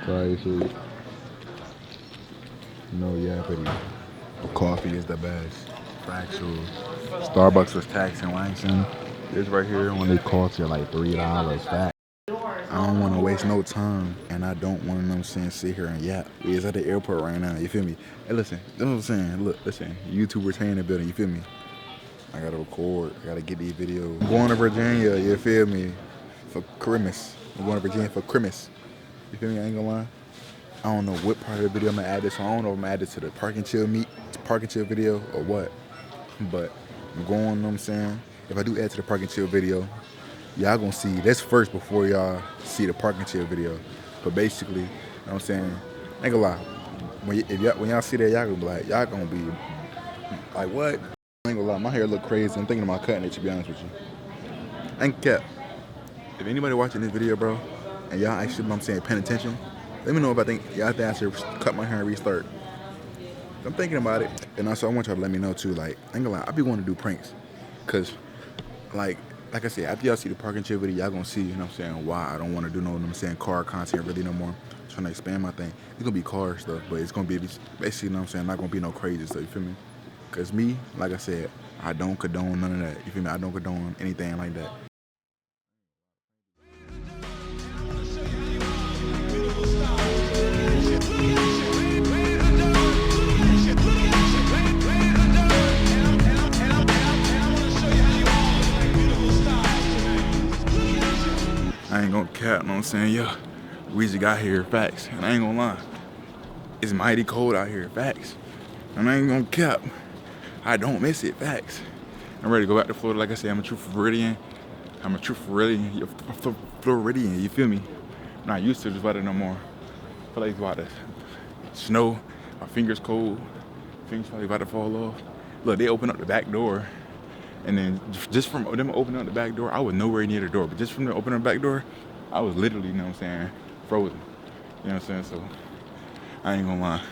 Crazy. No yappity. Coffee is the best. Factual. Starbucks was taxing Langston. This right here only costs you like $3. Fact. I don't want to waste no time, and I don't want to, sit here and yap. We is at the airport right now, you feel me? Hey, listen, that's what I'm saying. Look, listen, YouTubers in the building, you feel me? I gotta record, I gotta get these videos. I'm going to Virginia, you feel me? For Christmas. I'm going to Virginia for Christmas. You feel me? I ain't gonna lie. I don't know what part of the video I'm gonna add this. So I don't know if I'm gonna add this to the parking chill video or what. But I'm going, you know what I'm saying? If I do add to the parking chill video, y'all gonna see this first before y'all see the parking chill video. But basically, you know what I'm saying? I ain't gonna lie. When y'all see that, y'all gonna be like, what? I ain't gonna lie, my hair look crazy. I'm thinking about cutting it, to be honest with you. I ain't kept. If anybody watching this video, bro, and y'all actually, you know what I'm saying, paying attention, let me know if y'all think I should cut my hair and restart. I'm thinking about it. And also, I want y'all to let me know, too, like, I ain't gonna lie, I be wanting to do pranks. Because, like I said, after y'all see the parking chill video, y'all gonna see, you know what I'm saying, why I don't want to do no, you know what I'm saying, car content really no more. I'm trying to expand my thing. It's gonna be car stuff, but it's gonna be basically, you know what I'm saying, not gonna be no crazy stuff, you feel me? Because me, like I said, I don't condone none of that, you feel me? I don't condone anything like that. I ain't gonna cap, you know what I'm saying? Yeah, we just got here, facts. And I ain't gonna lie, it's mighty cold out here, facts. And I ain't gonna cap, I don't miss it, facts. I'm ready to go back to Florida. Like I said, I'm a true Floridian. Floridian, you feel me? I'm not used to this weather no more. I feel like it's about to snow, my fingers cold, fingers probably about to fall off. Look, they opened up the back door. And then just from them opening up the back door, I was nowhere near the door. But just from them opening the back door, I was literally, you know what I'm saying, frozen. You know what I'm saying? So I ain't gonna lie.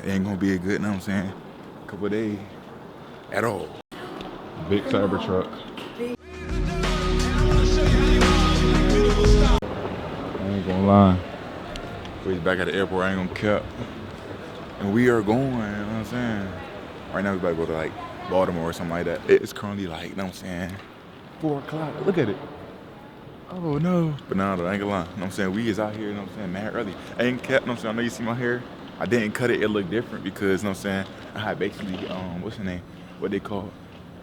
It ain't gonna be a good, you know what I'm saying, couple of days at all. Big Cybertruck. I ain't gonna lie. We're back at the airport, I ain't gonna cap. And we are going, you know what I'm saying? Right now we about to go to like Baltimore or something like that. It's currently like, you know what I'm saying, 4 o'clock. Look at it. Oh no. But nah, I ain't gonna lie. You know what I'm saying? We is out here, you know what I'm saying, mad early. I ain't kept, you know what I'm saying? I know you see my hair. I didn't cut it, it looked different because, you know what I'm saying, I had basically, what's the name? What they call it?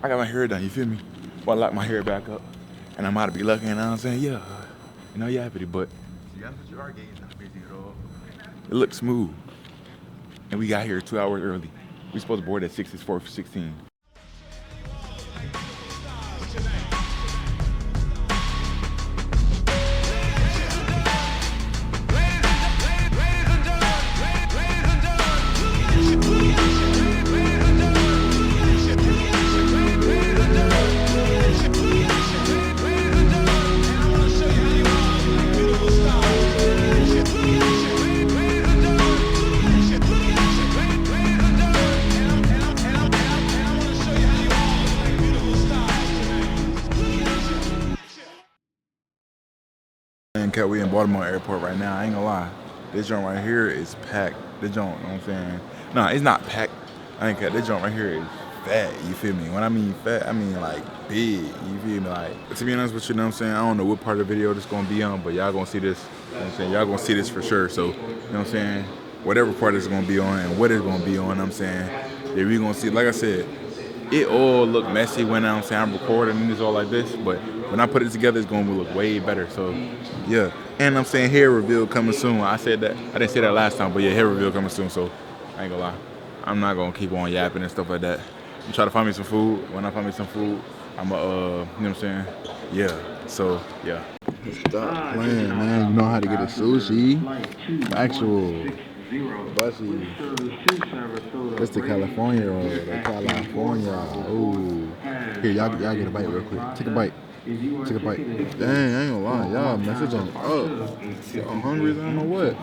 I got my hair done, you feel me? Well, I lock my hair back up and I'm out to be lucky, you know what I'm saying? Yeah. You know, yappity, but to be honest with you, our game is not busy at all. It looks smooth. And we got here 2 hours early. We supposed to board at 6, it's 4:16. We in Baltimore Airport right now. I ain't gonna lie. This joint right here is packed. This joint, you know what I'm saying? Nah, it's not packed. I ain't got this joint right here is fat. You feel me? When I mean fat, I mean like big. You feel me? Like, to be honest with you, know what I'm saying? I don't know what part of the video this gonna be on, but y'all gonna see this. You know what I'm saying? Y'all gonna see this for sure. So, you know what I'm saying? Whatever part it's gonna be on and what it's gonna be on, I'm saying, yeah, we gonna see. Like I said, it all look messy when I'm saying I'm recording and it's all like this, but when I put it together, it's gonna look way better. So, yeah. And I'm saying hair reveal coming soon. I said that, I didn't say that last time, but yeah, hair reveal coming soon. So, I ain't gonna lie. I'm not gonna keep on yapping and stuff like that. I'm trying to find me some food. When I find me some food, I'm you know what I'm saying? Yeah. So, yeah. Stop playing, man. You know how to get a sushi. Actual. Bussy. That's the California roll. The California. Ooh. Here, y'all get a bite real quick. Take a bite. Take a bite. Dang, I ain't gonna lie. Y'all message on up. I'm hungry as I don't know what.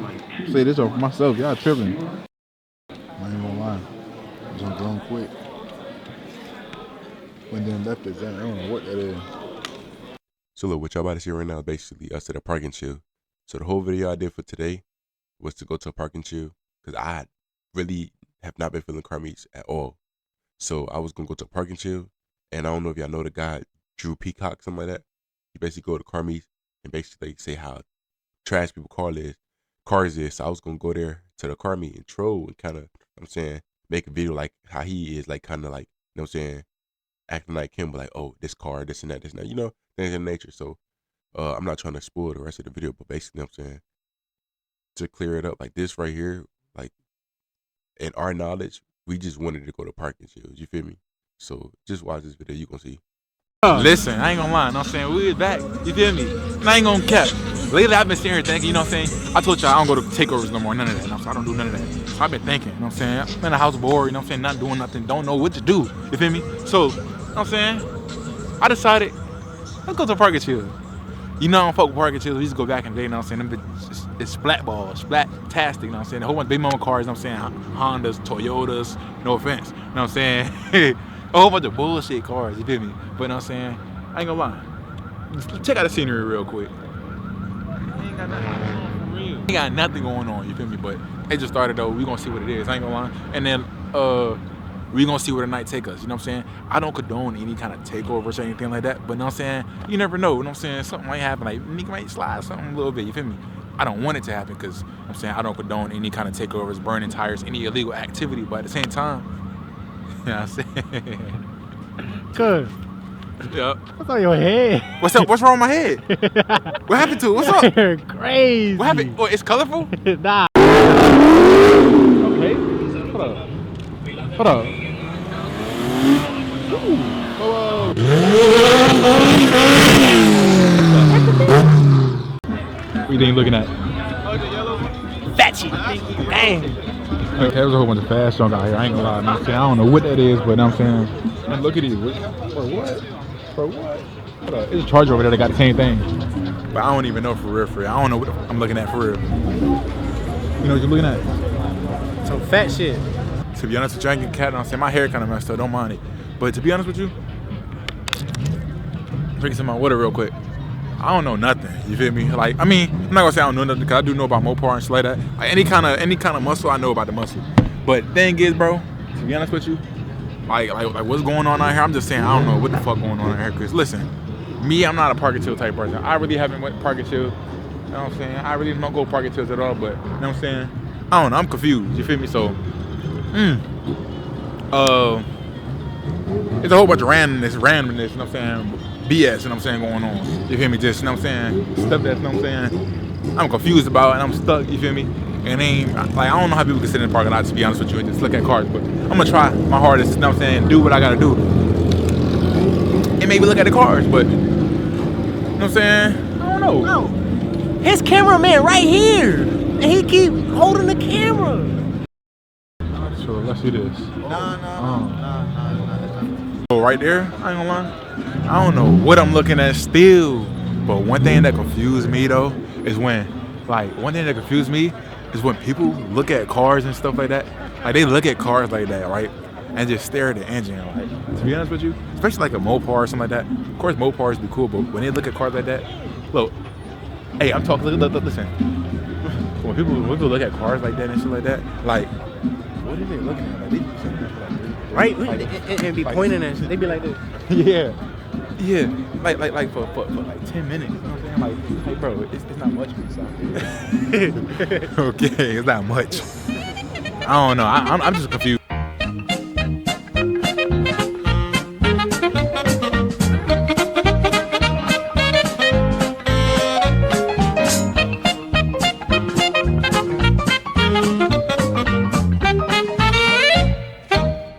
Say this for myself. Y'all tripping. I ain't gonna lie. Just going quick. When then left it, I don't know what that is. So look, what y'all about to see right now is basically us at a parking chill. So the whole video I did for today was to go to a Park and Chill because I really have not been feeling car meets at all. So I was gonna go to a Park and Chill, and I don't know if y'all know the guy Drew Peacock, something like that. He basically go to car meets and basically say how trash people cars is. So I was gonna go there to the car meet and troll and kind of, I'm saying, make a video like how he is, like kind of like, you know what I'm saying, acting like him, but like, oh, this car, this and that, you know, things of nature. So I'm not trying to spoil the rest of the video, but basically, you know what I'm saying, to clear it up, like this right here, like in our knowledge, we just wanted to go to Park and Chill. You feel me? So just watch this video, you gonna see. Listen, I ain't gonna lie, you know what I'm saying? We was back, you feel me? And I ain't gonna cap. Lately, I've been sitting here thinking, you know what I'm saying? I told y'all I don't go to takeovers no more, none of that. You know, so I don't do none of that. So I've been thinking, you know what I'm saying? I'm in the house bored, you know what I'm saying? Not doing nothing, don't know what to do, you feel me? So, you know what I'm saying? I decided, let's go to Park and Chill. You know I don't fuck with Park and Chill. We used to go back in the day, you know what I'm saying? Them it's splat ball, splat-tastic, you know what I'm saying? A whole bunch of big mama cars, you know what I'm saying? Hondas, Toyotas, no offense, you know what I'm saying? A whole bunch of bullshit cars, you feel me? But you know what I'm saying? I ain't gonna lie. Just check out the scenery real quick. Ain't got nothing going on for real. Ain't got nothing going on, you feel me? But it just started though. We gonna see what it is. I ain't gonna lie. And then we gonna see where the night take us. You know what I'm saying? I don't condone any kind of takeovers or anything like that. But you know what I'm saying? You never know. You know what I'm saying? Something might happen. Like nigga might slide something a little bit. You feel me? I don't want it to happen because I'm saying I don't condone any kind of takeovers, burning tires, any illegal activity. But at the same time, you know what I'm saying? Cuz. Yep. What's on your head? What's up? What's wrong with my head? What happened to it? What's up? You're crazy. What happened? Oh, it's colorful? Nah. Okay. Hold up. Hold up. Whoa. What you think looking at? Fat shit. Dang. There's a whole bunch of fast junk out here. I ain't gonna lie. You know what I'm saying? I don't know what that is, but you know what I'm saying? And look at these. For what? For what? Hold up. There's a charger over there that got the same thing. But I don't even know for real. I don't know what I'm looking at for real. You know what you're looking at? Some fat shit. To be honest with you, I ain't getting cat. You know what I'm saying? My hair kind of messed up. Don't mind it. But to be honest with you, drinking some of my water real quick. I don't know nothing. You feel me? Like, I mean, I'm not gonna say I don't know nothing because I do know about Mopar and shit like that. Like any kind of muscle, I know about the muscle. But the thing is, bro, to be honest with you, like what's going on out here? I'm just saying I don't know what the fuck going on out here. Cause listen, me, I'm not a Park and Chill type person. I really haven't went Park and Chill. You know what I'm saying? I really don't go Park and Chills at all. But you know what I'm saying? I don't know. I'm confused. You feel me? So, it's a whole bunch of randomness. You know what I'm saying? BS, you know what I'm saying, going on. You feel me? Just, you know what I'm saying? Stuff that's, you know what I'm saying, I'm confused about and I'm stuck, you feel me? And ain't, like, I don't know how people can sit in the parking lot, to be honest with you, and just look at cars, but I'm gonna try my hardest, you know what I'm saying, do what I gotta do. And maybe look at the cars, but, you know what I'm saying? I don't know. No. His cameraman right here. And he keep holding the camera. So let's see this. Nah. So right there, I ain't gonna lie, I don't know what I'm looking at still, but one thing that confused me though is when people look at cars and stuff like that. Like they look at cars like that, right? And just stare at the engine. Like, to be honest with you, especially like a Mopar or something like that. Of course, Mopars be cool, but when they look at cars like that, look, hey, I'm talking. Look, listen. When people look at cars like that and shit like that, like, what are they looking at? Like, they just sitting there like, Right? like, And be pointing at shit. They be like this. Yeah, like for like 10 minutes. You know what I'm saying? Like bro, it's not much for this out there. Okay, it's not much. I don't know. I'm just confused.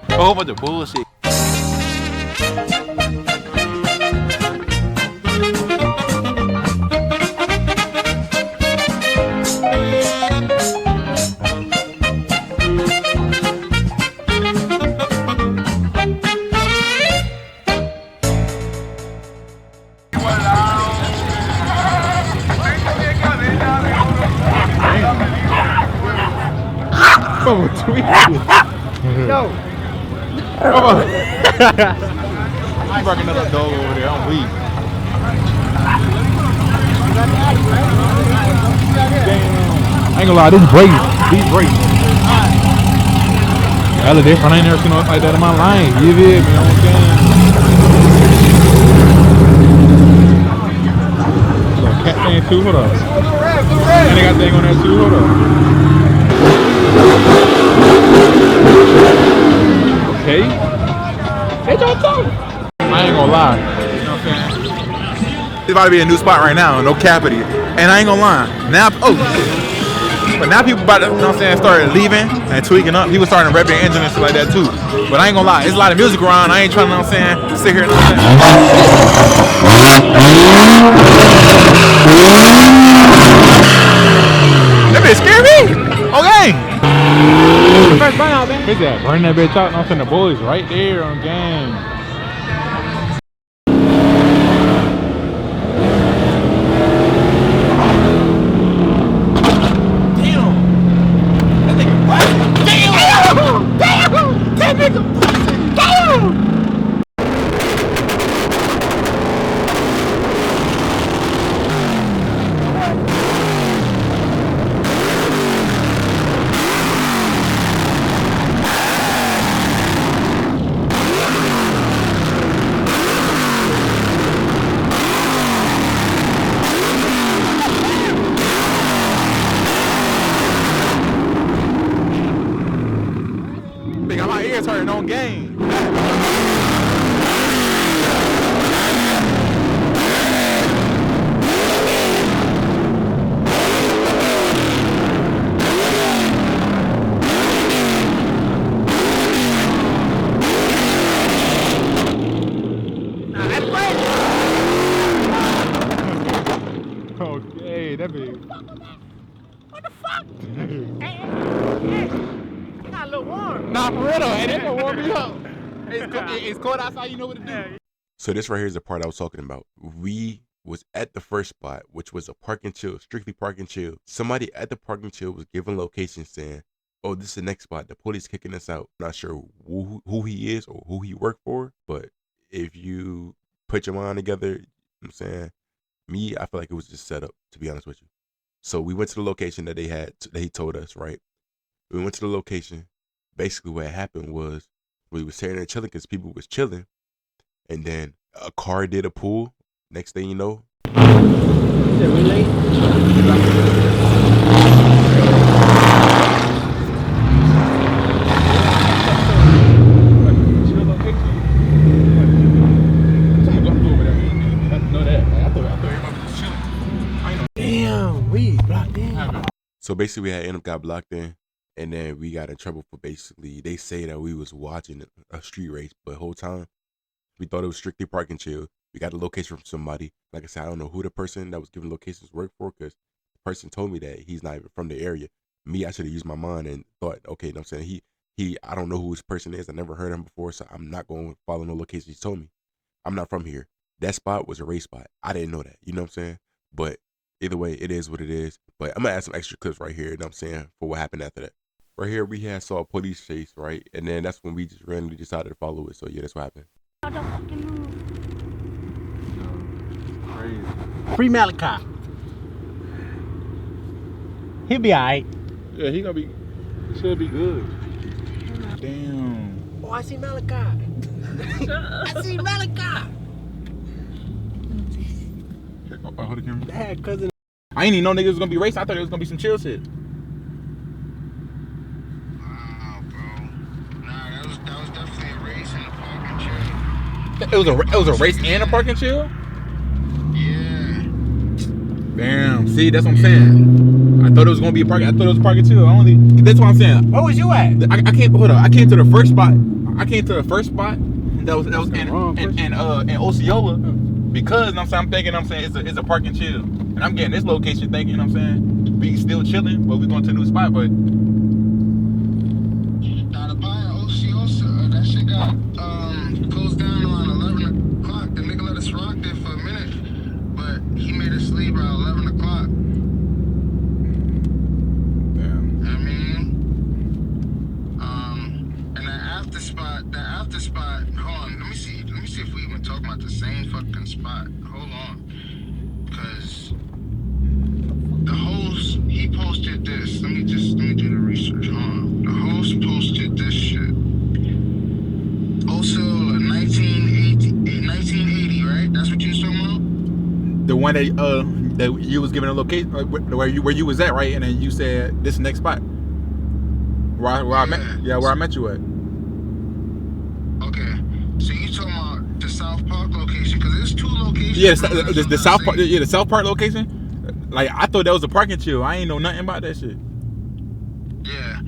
A whole bunch of bullshit. Bro, tweet. Yo. I'm barking another dog over there. I'm weak. I ain't gonna lie, this break, these breaks. Hella different. I ain't never seen nothing like that in my life. You feel me? You know what I'm saying? Little cat thing too. Hold up. And they got thing on there too. Hold up. Okay. They don't talk. I ain't gonna lie. You know what I'm saying? It's about to be a new spot right now, no capity. And I ain't gonna lie. Now, but now people about to, you know what I'm saying, started leaving and tweaking up. People starting to rep their engine and shit like that too. But I ain't gonna lie, there's a lot of music around. I ain't trying to, you know what I'm saying, sit here and that bitch scared me. Okay. First burn out, man. Bitch, that burn that bitch out. You know what I'm saying? The boys right there on game. got my ears hurting on game. Okay, that be. What the fuck? Hey, got a little warm. Nah, for real though. Hey, they gonna warm me up. It's cold outside, you know what to do. So this right here is the part I was talking about. We was at the first spot, which was a park and chill, strictly park and chill. Somebody at the park and chill was giving locations saying, oh, this is the next spot. The police kicking us out. Not sure who he is or who he worked for, but if you put your mind together, you know what I'm saying, me, I feel like it was just set up, to be honest with you. So we went to the location that he told us, right? We went to the location. Basically what happened was we were sitting there chilling because people was chilling. And then a car did a pull. Next thing you know. Is it really? Damn, we blocked in. So basically we had ended up got blocked in. And then we got in trouble for basically, they say that we was watching a street race. But the whole time, we thought it was strictly park and chill. We got a location from somebody. Like I said, I don't know who the person that was giving locations worked for because the person told me that he's not even from the area. Me, I should have used my mind and thought, okay, you know what I'm saying? I don't know who this person is. I never heard him before, so I'm not going to follow no locations he told me. I'm not from here. That spot was a race spot. I didn't know that. You know what I'm saying? But either way, it is what it is. But I'm going to add some extra clips right here, you know what I'm saying, for what happened after that. Right here, we saw a police chase, right? And then that's when we just randomly decided to follow it. So yeah, that's what happened. Free Malachi. He'll be alright. Yeah, he should be good. Damn. Oh, I see Malachi. I see Malachi. Hold the camera. Dad, cousin. I ain't even know niggas was gonna be racing. I thought it was gonna be some chill shit. It was a race and a park and chill? Yeah. Damn. See, that's what I'm saying. I thought it was gonna be a park. I thought it was a park and chill. That's what I'm saying. Where was you at? I can't hold up. I came to the first spot. That was in Osceola because you know what I'm saying, I'm thinking it's a park and chill. And I'm getting this location thinking, you know what I'm saying, we still chilling, but we going to a new spot, but Now the bar at Osceola, that shit got closed down around 11 o'clock. The nigga let us rock there for a minute, but he made us leave around 11 o'clock. damn. I mean, and that after spot, hold on, let me see if we even talking about the same fucking spot. Hold on. Cause the host, he posted posted this. Let me do the research. Hold on. The host posted this shit. Osceola, 1980, right? That's what you was talking about? The one that you was given a location where you was at, right? And then you said this next spot where I met you at. Okay. So you talking about the South Park location? Because there's 2 locations. Yeah, the South Park. Yeah, the South Park location. Like I thought that was a parking chill. I ain't know nothing about that shit. Yeah,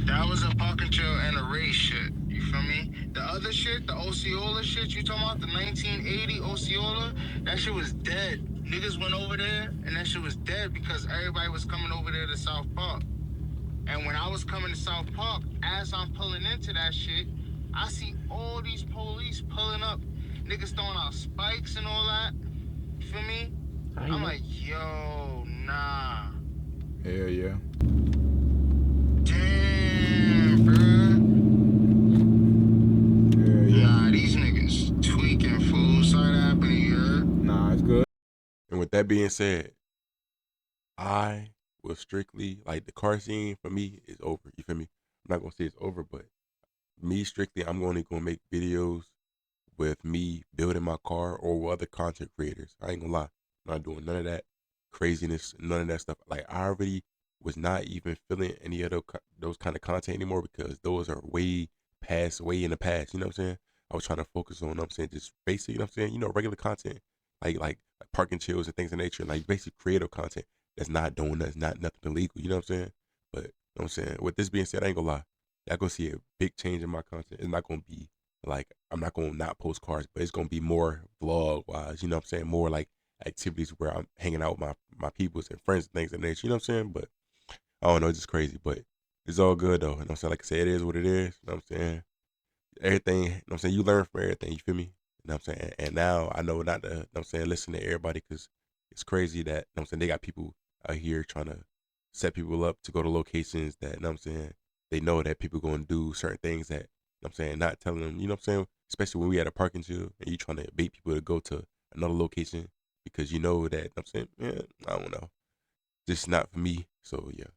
that was a parking chill and a race shit. You feel me? The other shit, the Osceola shit you talking about, the 1980 Osceola, that shit was dead. Niggas went over there and that shit was dead because everybody was coming over there to South Park. And when I was coming to South Park, as I'm pulling into that shit, I see all these police pulling up, niggas throwing out spikes and all that. You feel me? I'm like, yo, nah. Hell yeah. Damn, bruh. Yeah. Nah, these niggas tweaking, fool. Sorry that happened to you. Nah, it's good. And with that being said, I will strictly, like, the car scene for me is over. You feel me? I'm not gonna say it's over, but me strictly, I'm only gonna make videos with me building my car or with other content creators. I ain't gonna lie. I'm not doing none of that craziness, none of that stuff. Like, I already was not even feeling any of those kind of content anymore because those are way in the past. You know what I'm saying? I was trying to focus on, you know what I'm saying, just basic, you know what I'm saying, regular content, like parking chills and things of nature, like basic creative content that's not nothing illegal. You know what I'm saying? But you know what I'm saying. With this being said, I ain't gonna lie. Y'all gonna see a big change in my content. It's not gonna be like I'm not gonna not post cars, but it's gonna be more vlog wise. You know what I'm saying? More like activities where I'm hanging out with my peoples and friends and things of nature. You know what I'm saying? But I don't know, it's just crazy. But it's all good though. You know what I'm saying? Like I said, it is what it is. You know what I'm saying? Everything, you know what I'm saying? You learn from everything, you feel me? You know what I'm saying? And now I know not to, you know what I'm saying, listen to everybody because it's crazy that, you know what I'm saying, they got people out here trying to set people up to go to locations that, you know what I'm saying, they know that people going to do certain things that, you know what I'm saying, not telling them, you know what I'm saying, especially when we at a parking chill and you trying to bait people to go to another location because you know that, you know what I'm saying, yeah, I don't know. Just not for me. So yeah.